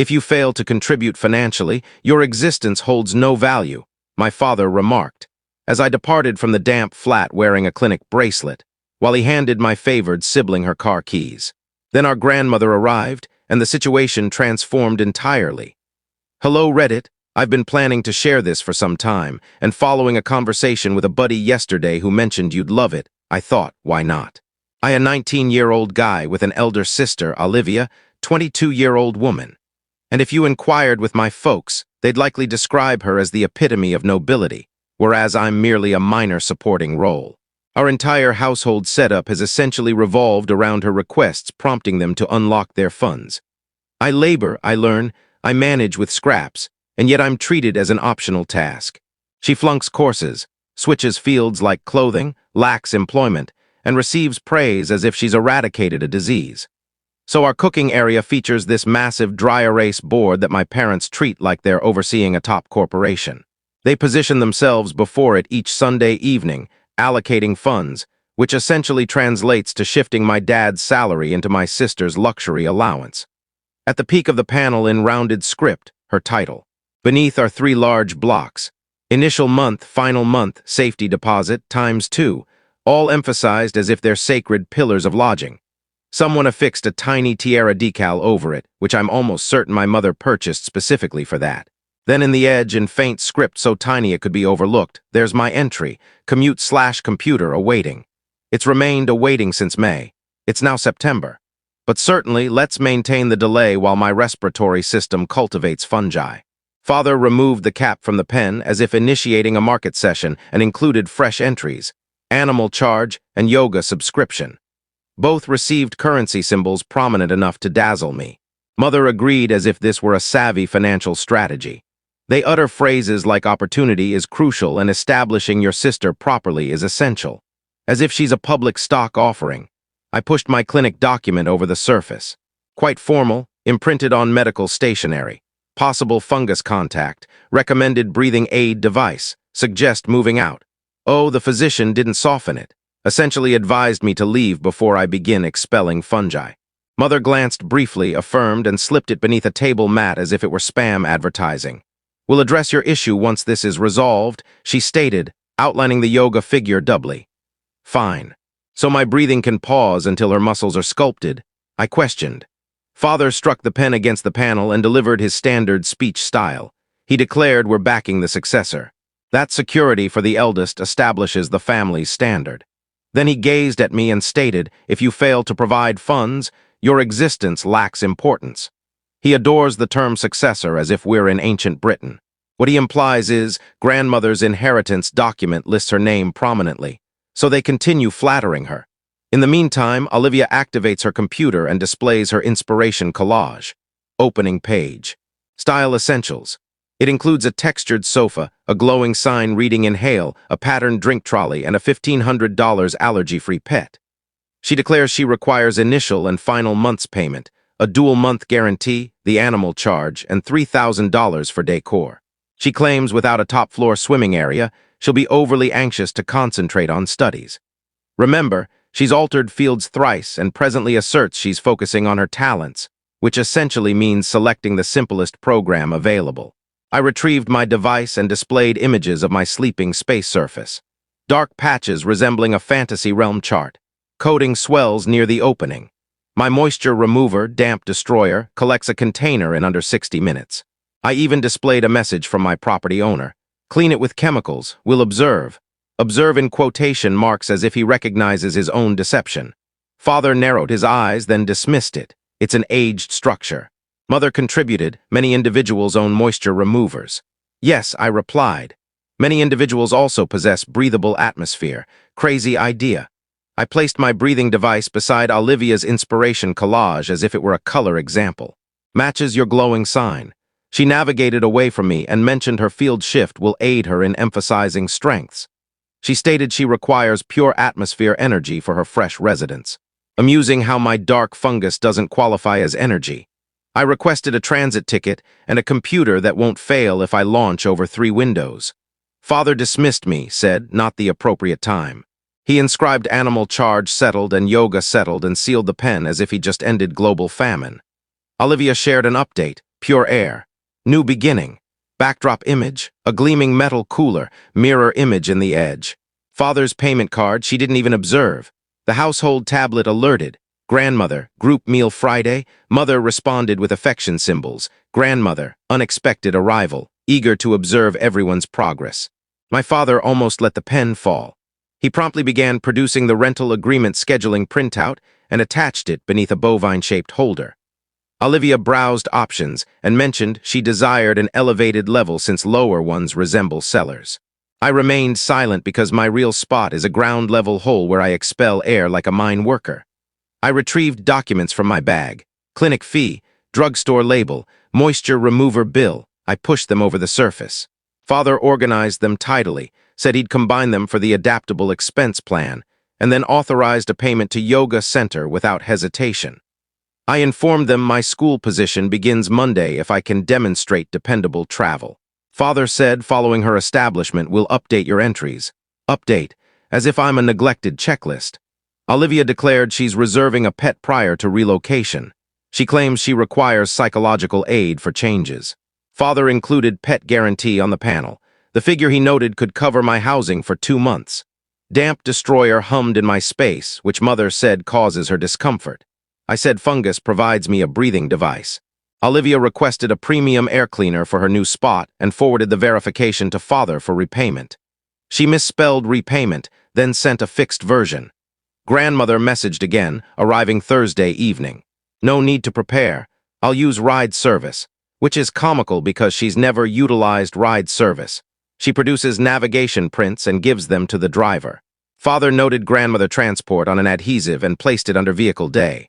If you fail to contribute financially, your existence holds no value, my father remarked, as I departed from the damp flat wearing a clinic bracelet, while he handed my favored sibling her car keys. Then our grandmother arrived, and the situation transformed entirely. "Hello, Reddit. I've been planning to share this for some time, and following a conversation with a buddy yesterday who mentioned you'd love it, I thought, why not? I a 19-year-old guy with an elder sister, Olivia, 22-year-old woman. And if you inquired with my folks, they'd likely describe her as the epitome of nobility, whereas I'm merely a minor supporting role. Our entire household setup has essentially revolved around her requests, prompting them to unlock their funds. I labor, I learn, I manage with scraps, and yet I'm treated as an optional task. She flunks courses, switches fields like clothing, lacks employment, and receives praise as if she's eradicated a disease. So our cooking area features this massive dry erase board that my parents treat like they're overseeing a top corporation. They position themselves before it each Sunday evening, allocating funds, which essentially translates to shifting my dad's salary into my sister's luxury allowance. At the peak of the panel in rounded script, her title. Beneath are 3 large blocks. Initial month, final month, safety deposit, ×2, all emphasized as if they're sacred pillars of lodging. Someone affixed a tiny tiara decal over it, which I'm almost certain my mother purchased specifically for that. Then in the edge, in faint script so tiny it could be overlooked, there's my entry, commute/computer awaiting. It's remained awaiting since May. It's now September. But certainly, let's maintain the delay while my respiratory system cultivates fungi. Father removed the cap from the pen as if initiating a market session and included fresh entries, animal charge, and yoga subscription. Both received currency symbols prominent enough to dazzle me. Mother agreed as if this were a savvy financial strategy. They utter phrases like opportunity is crucial and establishing your sister properly is essential. As if she's a public stock offering. I pushed my clinic document over the surface. Quite formal, imprinted on medical stationery. Possible fungus contact, recommended breathing aid device, suggest moving out. Oh, the physician didn't soften it. Essentially advised me to leave before I begin expelling fungi. Mother glanced briefly, affirmed, and slipped it beneath a table mat as if it were spam advertising. "We'll address your issue once this is resolved," she stated, outlining the yoga figure doubly. Fine. So my breathing can pause until her muscles are sculpted? I questioned. Father struck the pen against the panel and delivered his standard speech style. He declared we're backing the successor. That security for the eldest establishes the family's standard. Then he gazed at me and stated, if you fail to provide funds, your existence lacks importance. He adores the term successor as if we're in ancient Britain. What he implies is, grandmother's inheritance document lists her name prominently, so they continue flattering her. In the meantime, Olivia activates her computer and displays her inspiration collage. Opening page. Style essentials. It includes a textured sofa, a glowing sign reading Inhale, a patterned drink trolley, and a $1,500 allergy-free pet. She declares she requires initial and final month's payment, a dual-month guarantee, the animal charge, and $3,000 for decor. She claims without a top-floor swimming area, she'll be overly anxious to concentrate on studies. Remember, she's altered fields thrice and presently asserts she's focusing on her talents, which essentially means selecting the simplest program available. I retrieved my device and displayed images of my sleeping space surface. Dark patches resembling a fantasy realm chart. Coding swells near the opening. My moisture remover, damp destroyer, collects a container in under 60 minutes. I even displayed a message from my property owner. Clean it with chemicals, we'll observe. Observe in quotation marks as if he recognizes his own deception. Father narrowed his eyes, then dismissed it. It's an aged structure. Mother contributed, many individuals own moisture removers. Yes, I replied. Many individuals also possess breathable atmosphere. Crazy idea. I placed my breathing device beside Olivia's inspiration collage as if it were a color example. Matches your glowing sign. She navigated away from me and mentioned her field shift will aid her in emphasizing strengths. She stated she requires pure atmosphere energy for her fresh residence. Amusing how my dark fungus doesn't qualify as energy. I requested a transit ticket and a computer that won't fail if I launch over 3 windows. Father dismissed me, said, not the appropriate time. He inscribed animal charge settled and yoga settled and sealed the pen as if he just ended global famine. Olivia shared an update. pure air. New beginning. Backdrop image, a gleaming metal cooler, mirror image in the edge. Father's payment card she didn't even observe. The household tablet alerted. Grandmother, group meal Friday. Mother responded with affection symbols. Grandmother, unexpected arrival, eager to observe everyone's progress. My father almost let the pen fall. He promptly began producing the rental agreement scheduling printout and attached it beneath a bovine-shaped holder. Olivia browsed options and mentioned she desired an elevated level since lower ones resemble cellars. I remained silent because my real spot is a ground-level hole where I expel air like a mine worker. I retrieved documents from my bag. Clinic fee, drugstore label, moisture remover bill. I pushed them over the surface. Father organized them tidily, said he'd combine them for the adaptable expense plan, and then authorized a payment to yoga center without hesitation. I informed them my school position begins Monday if I can demonstrate dependable travel. Father said following her establishment will update your entries. Update, as if I'm a neglected checklist. Olivia declared she's reserving a pet prior to relocation. She claims she requires psychological aid for changes. Father included pet guarantee on the panel. The figure he noted could cover my housing for 2 months. Damp destroyer hummed in my space, which Mother said causes her discomfort. I said fungus provides me a breathing device. Olivia requested a premium air cleaner for her new spot and forwarded the verification to Father for repayment. She misspelled repayment, then sent a fixed version. Grandmother messaged again, arriving Thursday evening. No need to prepare. I'll use ride service, which is comical because she's never utilized ride service. She produces navigation prints and gives them to the driver. Father noted grandmother transport on an adhesive and placed it under vehicle day.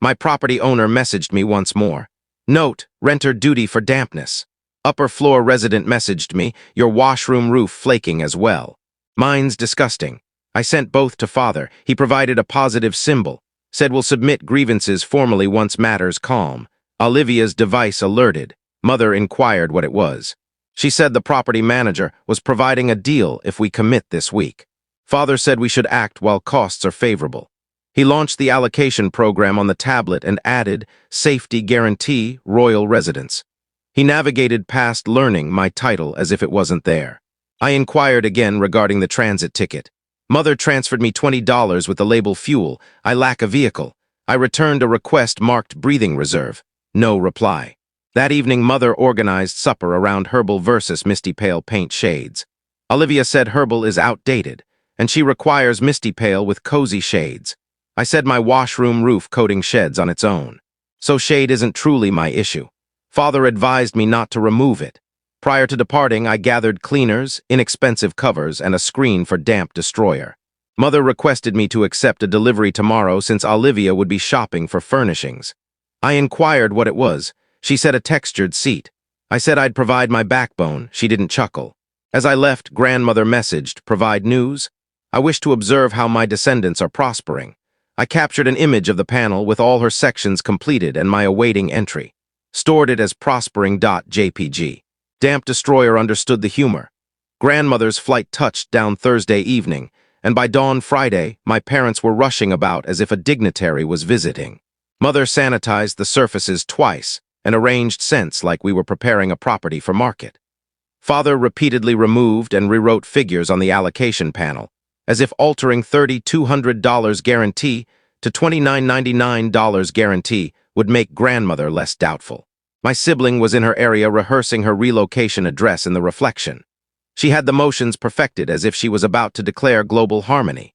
My property owner messaged me once more. Note, renter duty for dampness. Upper floor resident messaged me, your washroom roof flaking as well. Mine's disgusting. I sent both to Father. He provided a positive symbol. Said we'll submit grievances formally once matters calm. Olivia's device alerted. Mother inquired what it was. She said the property manager was providing a deal if we commit this week. Father said we should act while costs are favorable. He launched the allocation program on the tablet and added safety guarantee, royal residence. He navigated past learning my title as if it wasn't there. I inquired again regarding the transit ticket. Mother transferred me $20 with the label fuel. I lack a vehicle. I returned a request marked breathing reserve. No reply. That evening, Mother organized supper around herbal versus misty pale paint shades. Olivia said herbal is outdated, and she requires misty pale with cozy shades. I said my washroom roof coating sheds on its own. So shade isn't truly my issue. Father advised me not to remove it. Prior to departing, I gathered cleaners, inexpensive covers, and a screen for damp destroyer. Mother requested me to accept a delivery tomorrow since Olivia would be shopping for furnishings. I inquired what it was. She said a textured seat. I said I'd provide my backbone. She didn't chuckle. As I left, grandmother messaged, provide news. I wish to observe how my descendants are prospering. I captured an image of the panel with all her sections completed and my awaiting entry. Stored it as prospering.jpg. Damp destroyer understood the humor. Grandmother's flight touched down Thursday evening, and by dawn Friday, my parents were rushing about as if a dignitary was visiting. Mother sanitized the surfaces twice and arranged scents like we were preparing a property for market. Father repeatedly removed and rewrote figures on the allocation panel, as if altering $3,200 guarantee to $2,999 guarantee would make grandmother less doubtful. My sibling was in her area rehearsing her relocation address in the reflection. She had the motions perfected as if she was about to declare global harmony.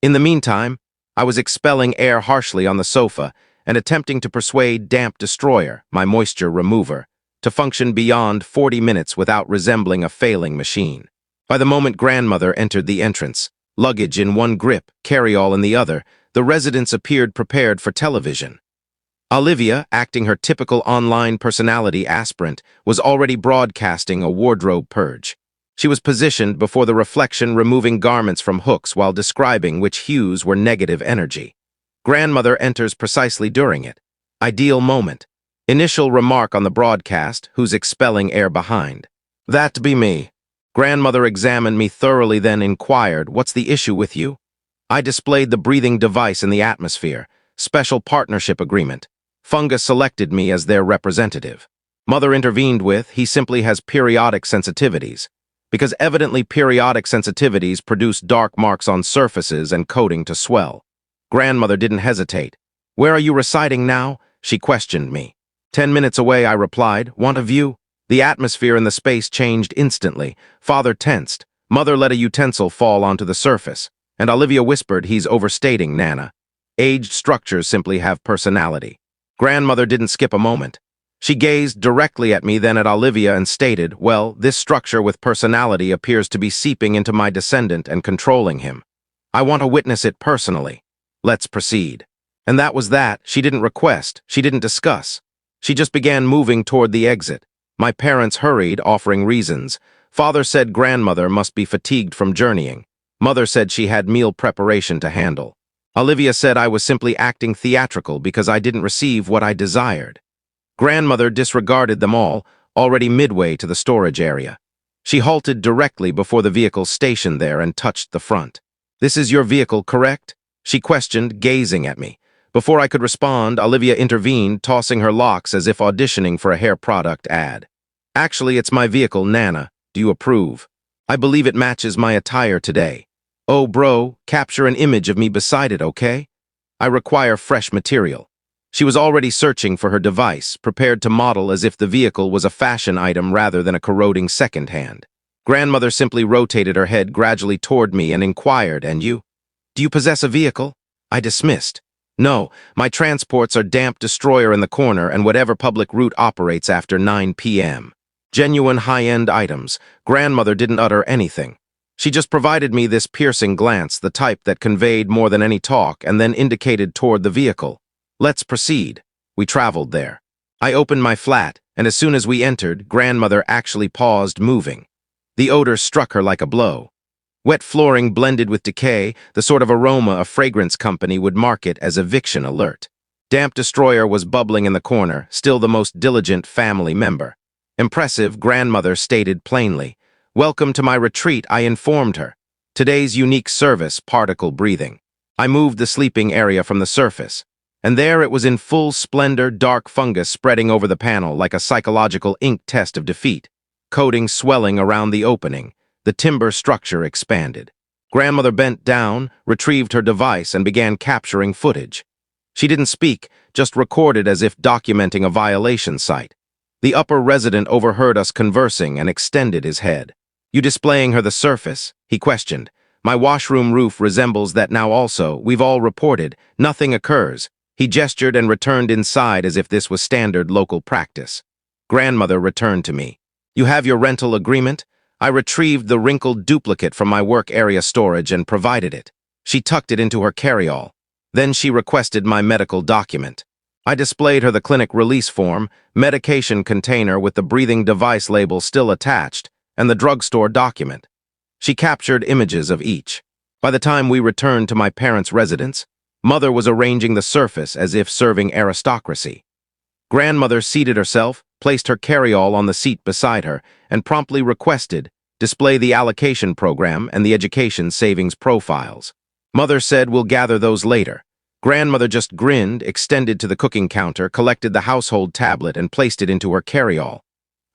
In the meantime, I was expelling air harshly on the sofa and attempting to persuade Damp Destroyer, my moisture remover, to function beyond 40 minutes without resembling a failing machine. By the moment grandmother entered the entrance, luggage in one grip, carry-all in the other, the residents appeared prepared for television. Olivia, acting her typical online personality aspirant, was already broadcasting a wardrobe purge. She was positioned before the reflection, removing garments from hooks while describing which hues were negative energy. Grandmother enters precisely during it. Ideal moment. Initial remark on the broadcast, who's expelling air behind. That be me. Grandmother examined me thoroughly, then inquired, what's the issue with you? I displayed the breathing device in the atmosphere. Special partnership agreement. Fungus selected me as their representative. Mother intervened with, he simply has periodic sensitivities. Because evidently periodic sensitivities produce dark marks on surfaces and coating to swell. Grandmother didn't hesitate. Where are you residing now? She questioned me. 10 minutes away, I replied. Want a view? The atmosphere in the space changed instantly. Father tensed. Mother let a utensil fall onto the surface. And Olivia whispered, he's overstating, Nana. Aged structures simply have personality. Grandmother didn't skip a moment. She gazed directly at me, then at Olivia, and stated, well, this structure with personality appears to be seeping into my descendant and controlling him. I want to witness it personally. Let's proceed. And that was that. She didn't request. She didn't discuss. She just began moving toward the exit. My parents hurried, offering reasons. Father said grandmother must be fatigued from journeying. Mother said she had meal preparation to handle. Olivia said I was simply acting theatrical because I didn't receive what I desired. Grandmother disregarded them all, already midway to the storage area. She halted directly before the vehicle stationed there and touched the front. This is your vehicle, correct? She questioned, gazing at me. Before I could respond, Olivia intervened, tossing her locks as if auditioning for a hair product ad. Actually, it's my vehicle, Nana. Do you approve? I believe it matches my attire today. Oh, bro, capture an image of me beside it, okay? I require fresh material. She was already searching for her device, prepared to model as if the vehicle was a fashion item rather than a corroding secondhand. Grandmother simply rotated her head gradually toward me and inquired, and you? Do you possess a vehicle? I dismissed. No, my transports are damp destroyer in the corner and whatever public route operates after 9 p.m. Genuine high-end items. Grandmother didn't utter anything. She just provided me this piercing glance, the type that conveyed more than any talk, and then indicated toward the vehicle. Let's proceed. We traveled there. I opened my flat, and as soon as we entered, grandmother actually paused moving. The odor struck her like a blow. Wet flooring blended with decay, the sort of aroma a fragrance company would market as eviction alert. Damp destroyer was bubbling in the corner, still the most diligent family member. Impressive, grandmother stated plainly. Welcome to my retreat, I informed her. Today's unique service, particle breathing. I moved the sleeping area from the surface. And there it was in full splendor, dark fungus spreading over the panel like a psychological ink test of defeat. Coating swelling around the opening. The timber structure expanded. Grandmother bent down, retrieved her device, and began capturing footage. She didn't speak, just recorded as if documenting a violation site. The upper resident overheard us conversing and extended his head. You displaying her the surface? He questioned. My washroom roof resembles that now also. We've all reported. Nothing occurs. He gestured and returned inside as if this was standard local practice. Grandmother returned to me. You have your rental agreement? I retrieved the wrinkled duplicate from my work area storage and provided it. She tucked it into her carry-all. Then she requested my medical document. I displayed her the clinic release form, medication container with the breathing device label still attached, and the drugstore document. She captured images of each. By the time we returned to my parents' residence, Mother was arranging the surface as if serving aristocracy. Grandmother seated herself, placed her carry-all on the seat beside her, and promptly requested, display the allocation program and the education savings profiles. Mother said we'll gather those later. Grandmother just grinned, extended to the cooking counter, collected the household tablet and placed it into her carry-all.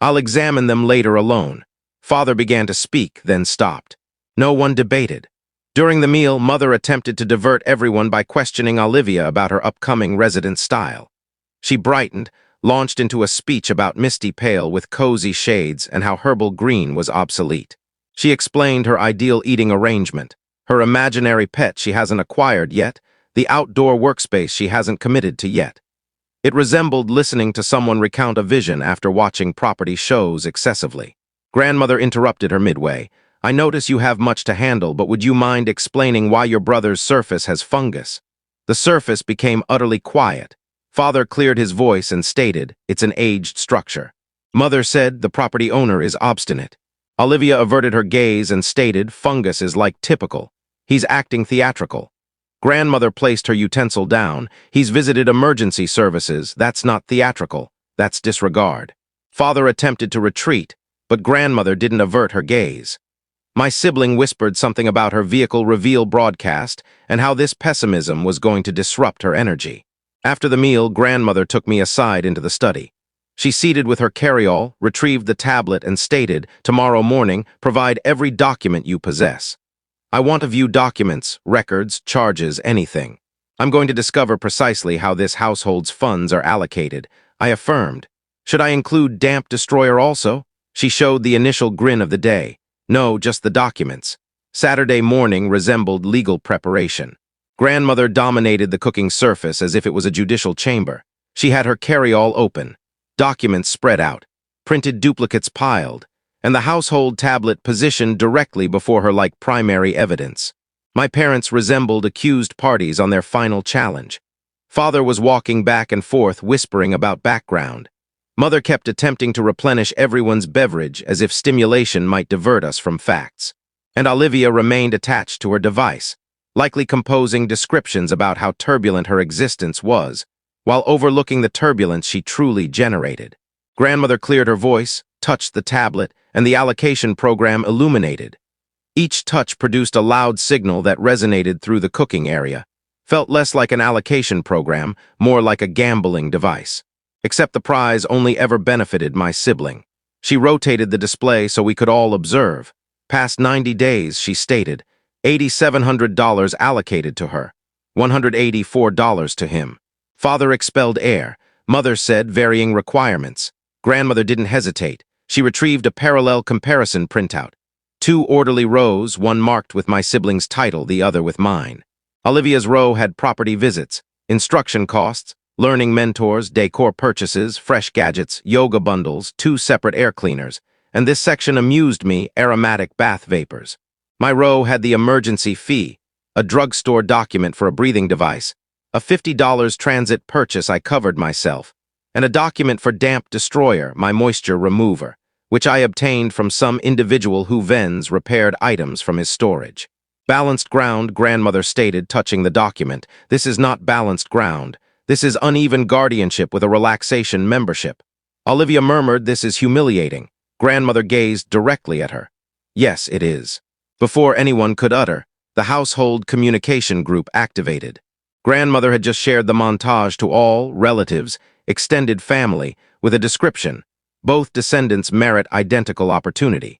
I'll examine them later alone. Father began to speak, then stopped. No one debated. During the meal, Mother attempted to divert everyone by questioning Olivia about her upcoming residence style. She brightened, launched into a speech about misty pale with cozy shades and how herbal green was obsolete. She explained her ideal eating arrangement, her imaginary pet she hasn't acquired yet, the outdoor workspace she hasn't committed to yet. It resembled listening to someone recount a vision after watching property shows excessively. Grandmother interrupted her midway. I notice you have much to handle, but would you mind explaining why your brother's surface has fungus? The surface became utterly quiet. Father cleared his voice and stated, it's an aged structure. Mother said the property owner is obstinate. Olivia averted her gaze and stated, fungus is like typical. He's acting theatrical. Grandmother placed her utensil down. He's visited emergency services. That's not theatrical. That's disregard. Father attempted to retreat, but grandmother didn't avert her gaze. My sibling whispered something about her vehicle reveal broadcast and how this pessimism was going to disrupt her energy. After the meal, grandmother took me aside into the study. She seated with her carryall, retrieved the tablet, and stated, "Tomorrow morning, provide every document you possess. I want to view documents, records, charges, anything. I'm going to discover precisely how this household's funds are allocated," I affirmed. "Should I include Damp Destroyer also?" She showed the initial grin of the day. "No, just the documents." Saturday morning resembled legal preparation. Grandmother dominated the cooking surface as if it was a judicial chamber. She had her carryall open, documents spread out, printed duplicates piled, and the household tablet positioned directly before her like primary evidence. My parents resembled accused parties on their final challenge. Father was walking back and forth, whispering about background. Mother kept attempting to replenish everyone's beverage as if stimulation might divert us from facts. And Olivia remained attached to her device, likely composing descriptions about how turbulent her existence was, while overlooking the turbulence she truly generated. Grandmother cleared her voice, touched the tablet, and the allocation program illuminated. Each touch produced a loud signal that resonated through the cooking area. Felt less like an allocation program, more like a gambling device. Except the prize only ever benefited my sibling. She rotated the display so we could all observe. Past 90 days, she stated, $8,700 allocated to her, $184 to him. Father expelled air. Mother said varying requirements. Grandmother didn't hesitate. She retrieved a parallel comparison printout. 2 orderly rows, one marked with my sibling's title, the other with mine. Olivia's row had property visits, instruction costs, learning mentors, decor purchases, fresh gadgets, yoga bundles, 2 separate air cleaners, and this section amused me, aromatic bath vapors. My row had the emergency fee, a drugstore document for a breathing device, a $50 transit purchase I covered myself, and a document for Damp Destroyer, my moisture remover, which I obtained from some individual who vends repaired items from his storage. Balanced ground, Grandmother stated, touching the document. This is not balanced ground. This is uneven guardianship with a relaxation membership. Olivia murmured, "This is humiliating." Grandmother gazed directly at her. "Yes, it is." Before anyone could utter, the household communication group activated. Grandmother had just shared the montage to all, relatives, extended family, with a description. Both descendants merit identical opportunity.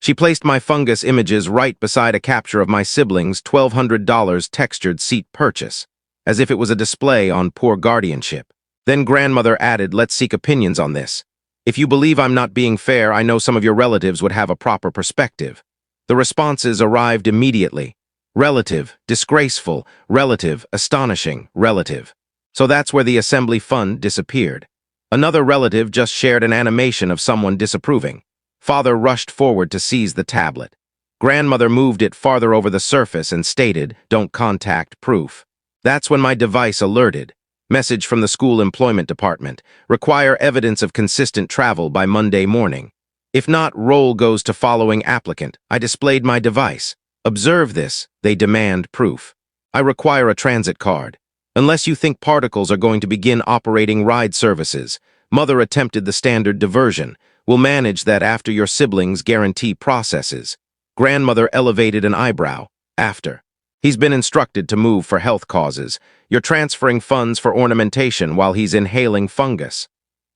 She placed my fungus images right beside a capture of my siblings' $1,200 textured seat purchase, as if it was a display on poor guardianship. Then Grandmother added, "Let's seek opinions on this. If you believe I'm not being fair, I know some of your relatives would have a proper perspective." The responses arrived immediately. Relative, disgraceful, relative, astonishing, relative. So that's where the assembly fund disappeared. Another relative just shared an animation of someone disapproving. Father rushed forward to seize the tablet. Grandmother moved it farther over the surface and stated, "Don't contact proof." That's when my device alerted. Message from the school employment department. Require evidence of consistent travel by Monday morning. If not, roll goes to following applicant. I displayed my device. Observe this. They demand proof. I require a transit card. Unless you think particles are going to begin operating ride services. Mother attempted the standard diversion. We'll manage that after your siblings guarantee processes. Grandmother elevated an eyebrow. After. He's been instructed to move for health causes. You're transferring funds for ornamentation while he's inhaling fungus.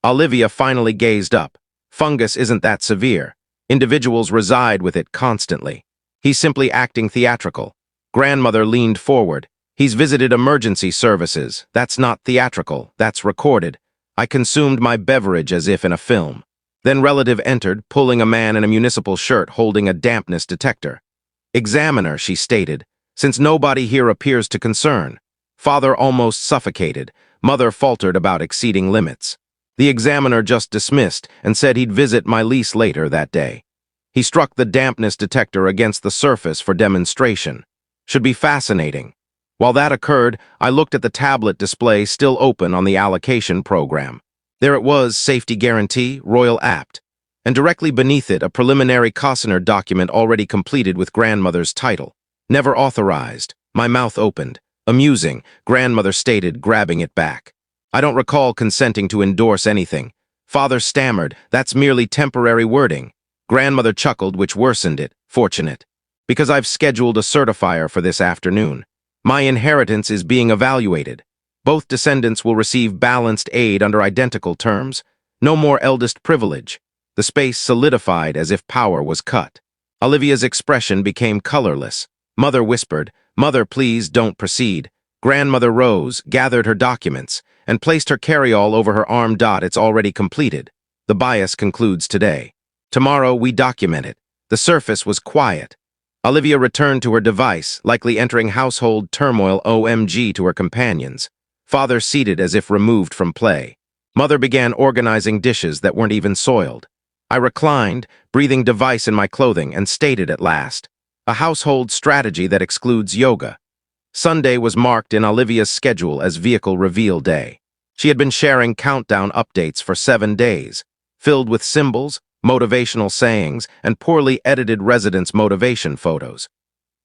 Olivia finally gazed up. Fungus isn't that severe. Individuals reside with it constantly. He's simply acting theatrical. Grandmother leaned forward. He's visited emergency services. That's not theatrical. That's recorded. I consumed my beverage as if in a film. Then relative entered, pulling a man in a municipal shirt holding a dampness detector. "Examiner," she stated, "since nobody here appears to concern." Father almost suffocated. Mother faltered about exceeding limits. The examiner just dismissed and said he'd visit my lease later that day. He struck the dampness detector against the surface for demonstration. Should be fascinating. While that occurred, I looked at the tablet display still open on the allocation program. There it was, safety guarantee, Royal Apt. And directly beneath it, a preliminary Costner document already completed with Grandmother's title. Never authorized. My mouth opened. Amusing, Grandmother stated, grabbing it back. I don't recall consenting to endorse anything. Father stammered, "That's merely temporary wording." Grandmother chuckled, which worsened it. "Fortunate. Because I've scheduled a certifier for this afternoon. My inheritance is being evaluated. Both descendants will receive balanced aid under identical terms. No more eldest privilege. The space solidified as if power was cut. Olivia's expression became colorless. Mother whispered, "Mother, please don't proceed." Grandmother rose, gathered her documents, and placed her carryall over her arm. It's already completed. The bias concludes today. Tomorrow we document it. The surface was quiet. Olivia returned to her device, likely entering household turmoil. OMG to her companions. Father seated as if removed from play. Mother began organizing dishes that weren't even soiled. I reclined, breathing device in my clothing, and stated at last, a household strategy that excludes yoga. Sunday was marked in Olivia's schedule as vehicle reveal day. She had been sharing countdown updates for 7 days, filled with symbols, motivational sayings, and poorly edited residence motivation photos.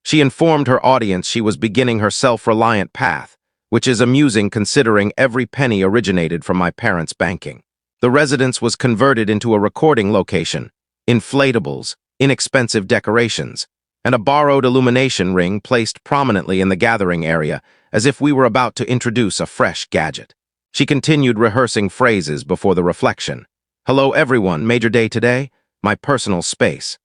She informed her audience she was beginning her self-reliant path, which is amusing considering every penny originated from my parents' banking. The residence was converted into a recording location, inflatables, inexpensive decorations, and a borrowed illumination ring placed prominently in the gathering area, as if we were about to introduce a fresh gadget. She continued rehearsing phrases before the reflection. "Hello everyone, major day today? My personal space."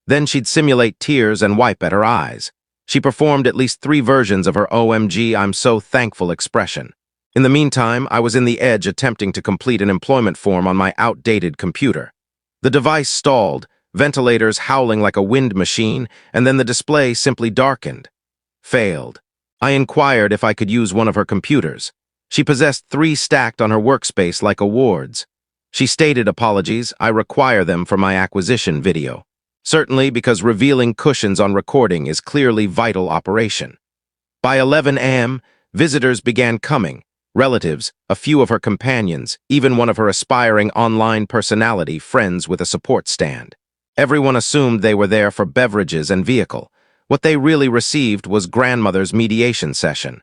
Then she'd simulate tears and wipe at her eyes. She performed at least 3 versions of her "OMG, I'm so thankful" expression. In the meantime, I was in the edge attempting to complete an employment form on my outdated computer. The device stalled, ventilators howling like a wind machine, and then the display simply darkened. Failed. I inquired if I could use one of her computers. She possessed 3 stacked on her workspace like awards. She stated, "Apologies, I require them for my acquisition video." Certainly because revealing cushions on recording is clearly vital operation. By 11 a.m., visitors began coming. Relatives, a few of her companions, even one of her aspiring online personality friends with a support stand. Everyone assumed they were there for beverages and vehicle. What they really received was grandmother's mediation session.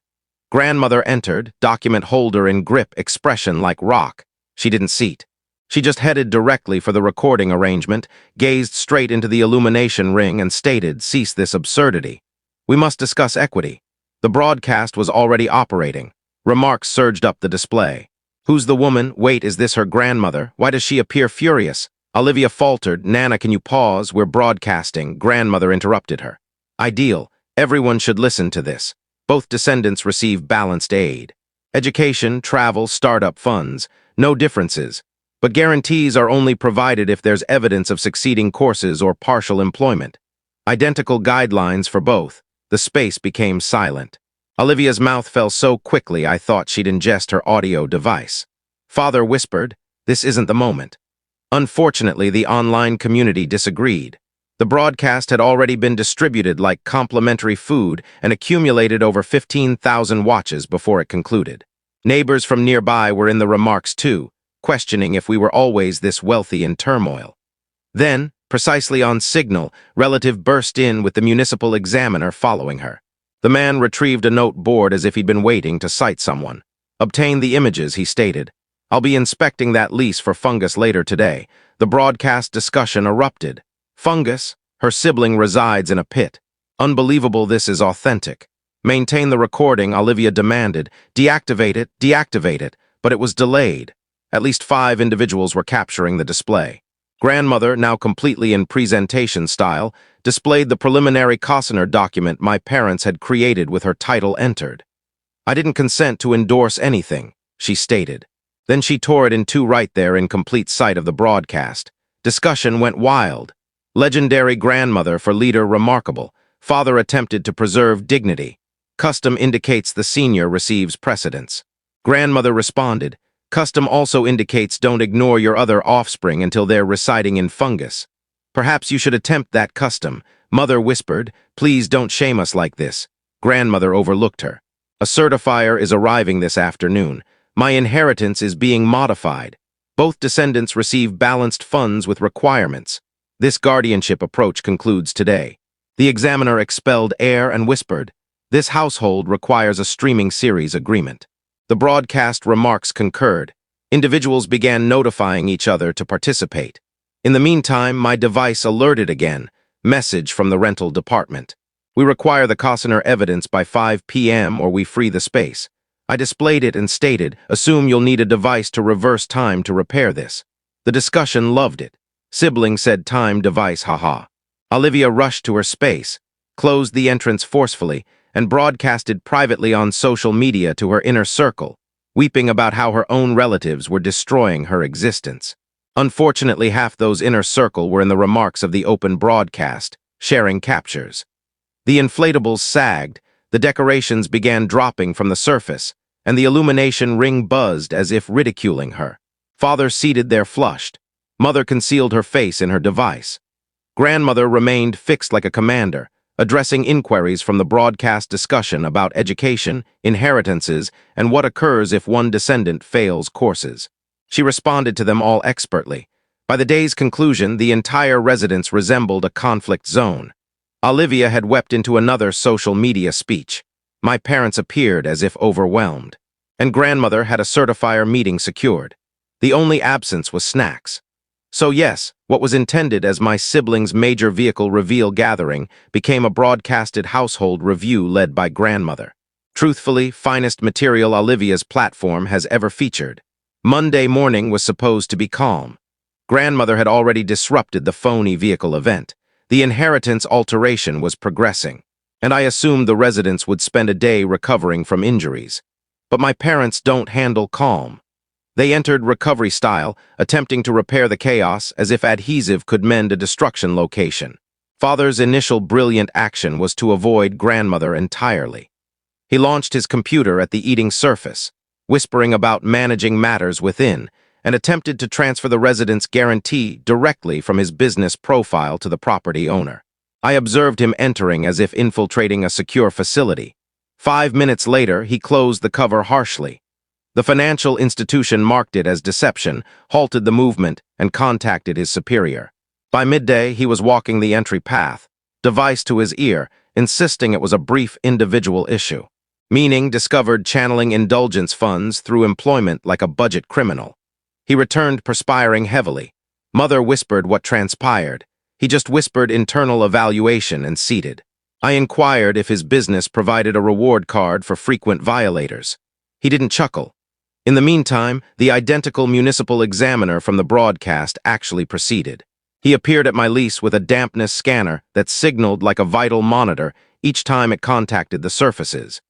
Grandmother entered, document holder in grip, expression like rock. She didn't seat. She just headed directly for the recording arrangement, gazed straight into the illumination ring and stated, "Cease this absurdity. We must discuss equity." The broadcast was already operating. Remarks surged up the display. "Who's the woman? Wait, is this her grandmother? Why does she appear furious?" Olivia faltered. "Nana, can you pause? We're broadcasting." Grandmother interrupted her. "Ideal. Everyone should listen to this. Both descendants receive balanced aid. Education, travel, startup funds. No differences. But guarantees are only provided if there's evidence of succeeding courses or partial employment. Identical guidelines for both." The space became silent. Olivia's mouth fell so quickly I thought she'd ingest her audio device. Father whispered, "This isn't the moment." Unfortunately, the online community disagreed. The broadcast had already been distributed like complimentary food and accumulated over 15,000 watches before it concluded. Neighbors from nearby were in the remarks too, questioning if we were always this wealthy in turmoil. Then, precisely on signal, relative burst in with the municipal examiner following her. The man retrieved a note board as if he'd been waiting to cite someone. "Obtain the images," he stated. "I'll be inspecting that lease for fungus later today." The broadcast discussion erupted. Fungus? Her sibling resides in a pit. Unbelievable this is authentic. "Maintain the recording," Olivia demanded. Deactivate it, but it was delayed. At least 5 individuals were capturing the display. Grandmother, now completely in presentation style, displayed the preliminary Costner document my parents had created with her title entered. "I didn't consent to endorse anything," she stated. Then she tore it in 2 right there in complete sight of the broadcast. Discussion went wild. Legendary grandmother for leader remarkable. Father attempted to preserve dignity. Custom indicates the senior receives precedence. Grandmother responded, "Custom also indicates don't ignore your other offspring until they're residing in fungus. Perhaps you should attempt that custom." Mother whispered, "Please don't shame us like this." Grandmother overlooked her. "A certifier is arriving this afternoon. My inheritance is being modified. Both descendants receive balanced funds with requirements. This guardianship approach concludes today." The examiner expelled air and whispered, "This household requires a streaming series agreement." The broadcast remarks concurred. Individuals began notifying each other to participate. In the meantime, my device alerted again. Message from the rental department. "We require the Costner evidence by 5 p.m. or we free the space." I displayed it and stated, "Assume you'll need a device to reverse time to repair this." The discussion loved it. Sibling said time device haha. Olivia rushed to her space, closed the entrance forcefully, and broadcasted privately on social media to her inner circle, weeping about how her own relatives were destroying her existence. Unfortunately, half those inner circle were in the remarks of the open broadcast, sharing captures. The inflatables sagged, the decorations began dropping from the surface, and the illumination ring buzzed as if ridiculing her. Father seated there flushed. Mother concealed her face in her device. Grandmother remained fixed like a commander, addressing inquiries from the broadcast discussion about education, inheritances, and what occurs if one descendant fails courses. She responded to them all expertly. By the day's conclusion, the entire residence resembled a conflict zone. Olivia had wept into another social media speech. My parents appeared as if overwhelmed. And grandmother had a certifier meeting secured. The only absence was snacks. So yes, what was intended as my siblings' major vehicle reveal gathering became a broadcasted household review led by grandmother. Truthfully, finest material Olivia's platform has ever featured. Monday morning was supposed to be calm. Grandmother had already disrupted the phony vehicle event. The inheritance alteration was progressing, and I assumed the residents would spend a day recovering from injuries. But my parents don't handle calm. They entered recovery style, attempting to repair the chaos as if adhesive could mend a destruction location. Father's initial brilliant action was to avoid grandmother entirely. He launched his computer at the eating surface, whispering about managing matters within, and attempted to transfer the resident's guarantee directly from his business profile to the property owner. I observed him entering as if infiltrating a secure facility. 5 minutes later, he closed the cover harshly. The financial institution marked it as deception, halted the movement, and contacted his superior. By midday, he was walking the entry path, device to his ear, insisting it was a brief individual issue. Meaning discovered channeling indulgence funds through employment like a budget criminal. He returned perspiring heavily. Mother whispered what transpired. He just whispered internal evaluation and seated. I inquired if his business provided a reward card for frequent violators. He didn't chuckle. In the meantime, the identical municipal examiner from the broadcast actually proceeded. He appeared at my lease with a dampness scanner that signaled like a vital monitor each time it contacted the surfaces.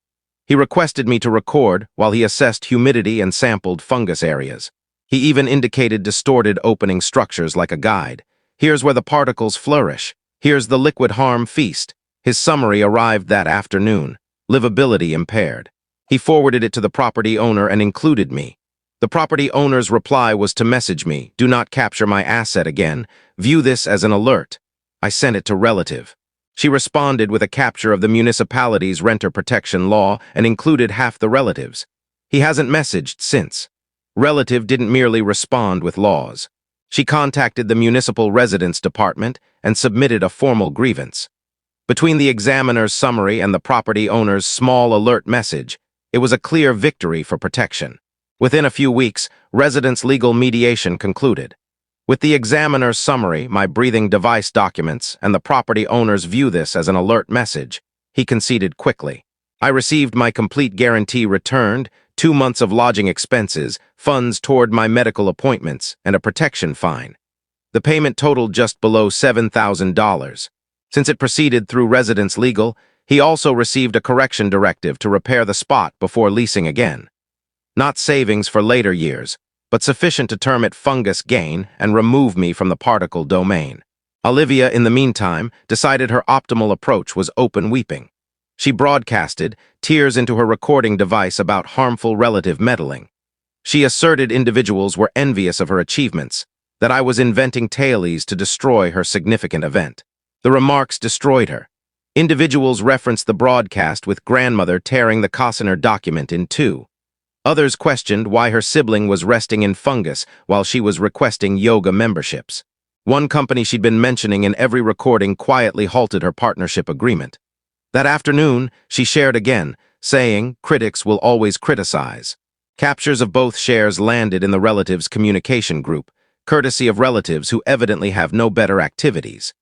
He requested me to record while he assessed humidity and sampled fungus areas. He even indicated distorted opening structures like a guide. Here's where the particles flourish. Here's the liquid harm feast. His summary arrived that afternoon. Livability impaired. He forwarded it to the property owner and included me. The property owner's reply was to message me, "Do not capture my asset again. View this as an alert." I sent it to relative. She responded with a capture of the municipality's renter protection law and included half the relatives. He hasn't messaged since. Relative didn't merely respond with laws. She contacted the municipal residence department and submitted a formal grievance. Between the examiner's summary and the property owner's small alert message, it was a clear victory for protection. Within a few weeks, residents' legal mediation concluded. With the examiner's summary, my breathing device documents, and the property owner's view this as an alert message, he conceded quickly. I received my complete guarantee returned, 2 months of lodging expenses, funds toward my medical appointments, and a protection fine. The payment totaled just below $7,000. Since it proceeded through residence legal, he also received a correction directive to repair the spot before leasing again. Not savings for later years, but sufficient to term it fungus gain and remove me from the particle domain. Olivia, in the meantime, decided her optimal approach was open weeping. She broadcasted, tears into her recording device about harmful relative meddling. She asserted individuals were envious of her achievements, that I was inventing tales to destroy her significant event. The remarks destroyed her. Individuals referenced the broadcast with grandmother tearing the Costner document in two. Others questioned why her sibling was resting in fungus while she was requesting yoga memberships. One company she'd been mentioning in every recording quietly halted her partnership agreement. That afternoon, she shared again, saying, "Critics will always criticize." Captures of both shares landed in the relatives' communication group, courtesy of relatives who evidently have no better activities.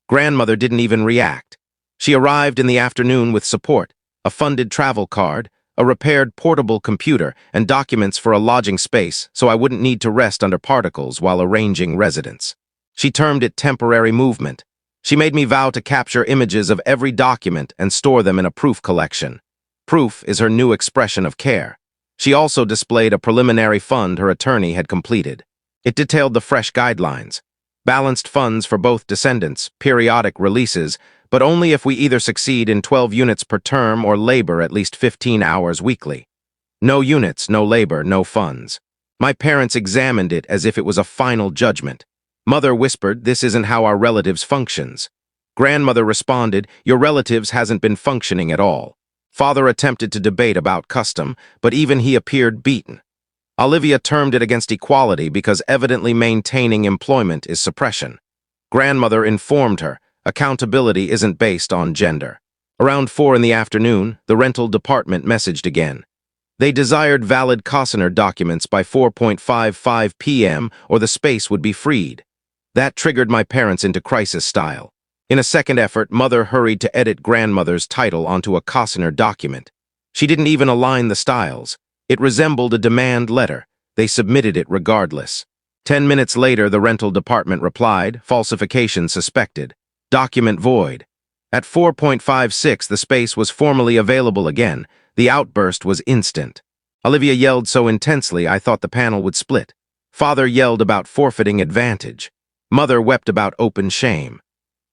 Grandmother didn't even react. She arrived in the afternoon with support, a funded travel card, a repaired portable computer, and documents for a lodging space so I wouldn't need to rest under particles while arranging residence. She termed it temporary movement. She made me vow to capture images of every document and store them in a proof collection. Proof is her new expression of care. She also displayed a preliminary fund her attorney had completed. It detailed the fresh guidelines. Balanced funds for both descendants, periodic releases, but only if we either succeed in 12 units per term or labor at least 15 hours weekly. No units, no labor, no funds. My parents examined it as if it was a final judgment. Mother whispered, "This isn't how our relatives functions." Grandmother responded, "Your relatives hasn't been functioning at all." Father attempted to debate about custom, but even he appeared beaten. Olivia termed it against equality because evidently maintaining employment is suppression. Grandmother informed her, accountability isn't based on gender. Around 4 in the afternoon, the rental department messaged again. They desired valid Costner documents by 4:55 p.m. or the space would be freed. That triggered my parents into crisis style. In a second effort, Mother hurried to edit Grandmother's title onto a Costner document. She didn't even align the styles. It resembled a demand letter. They submitted it regardless. 10 minutes later, the rental department replied, "Falsification suspected. Document void." At 4:56, the space was formally available again. The outburst was instant. Olivia yelled so intensely I thought the panel would split. Father yelled about forfeiting advantage. Mother wept about open shame.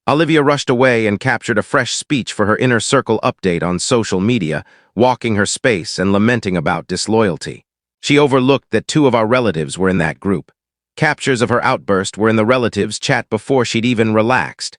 Olivia rushed away and captured a fresh speech for her inner circle update on social media, walking her space and lamenting about disloyalty. She overlooked that 2 of our relatives were in that group. Captures of her outburst were in the relatives' chat before she'd even relaxed.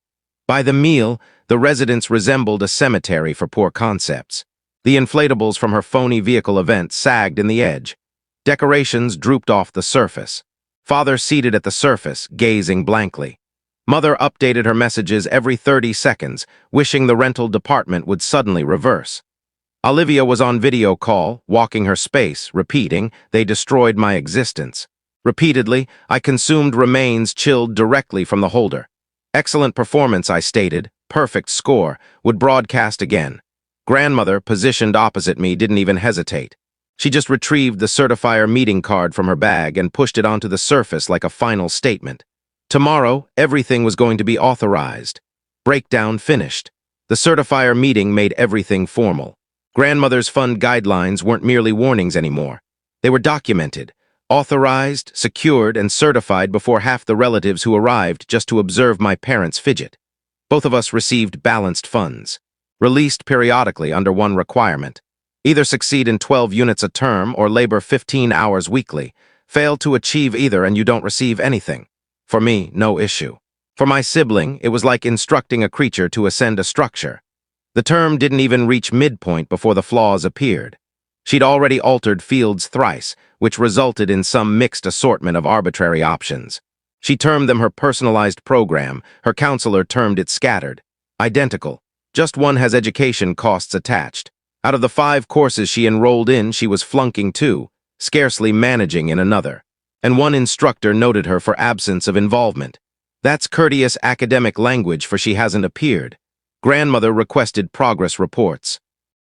By the meal, the residence resembled a cemetery for poor concepts. The inflatables from her phony vehicle event sagged in the edge. Decorations drooped off the surface. Father seated at the surface, gazing blankly. Mother updated her messages every 30 seconds, wishing the rental department would suddenly reverse. Olivia was on video call, walking her space, repeating, "They destroyed my existence." Repeatedly, I consumed remains chilled directly from the holder. "Excellent performance," I stated. "Perfect score." Would broadcast again. Grandmother, positioned opposite me, didn't even hesitate. She just retrieved the certifier meeting card from her bag and pushed it onto the surface like a final statement. Tomorrow, everything was going to be authorized. Breakdown finished. The certifier meeting made everything formal. Grandmother's fund guidelines weren't merely warnings anymore. They were documented, authorized, secured, and certified before half the relatives who arrived just to observe my parents fidget. Both of us received balanced funds, released periodically under one requirement. Either succeed in 12 units a term or labor 15 hours weekly. Fail to achieve either and you don't receive anything. For me, no issue. For my sibling, it was like instructing a creature to ascend a structure. The term didn't even reach midpoint before the flaws appeared. She'd already altered fields thrice, which resulted in some mixed assortment of arbitrary options. She termed them her personalized program. Her counselor termed it scattered. Identical. Just one has education costs attached. Out of the 5 courses she enrolled in, she was flunking 2, scarcely managing in another. And one instructor noted her for absence of involvement. That's courteous academic language for she hasn't appeared. Grandmother requested progress reports.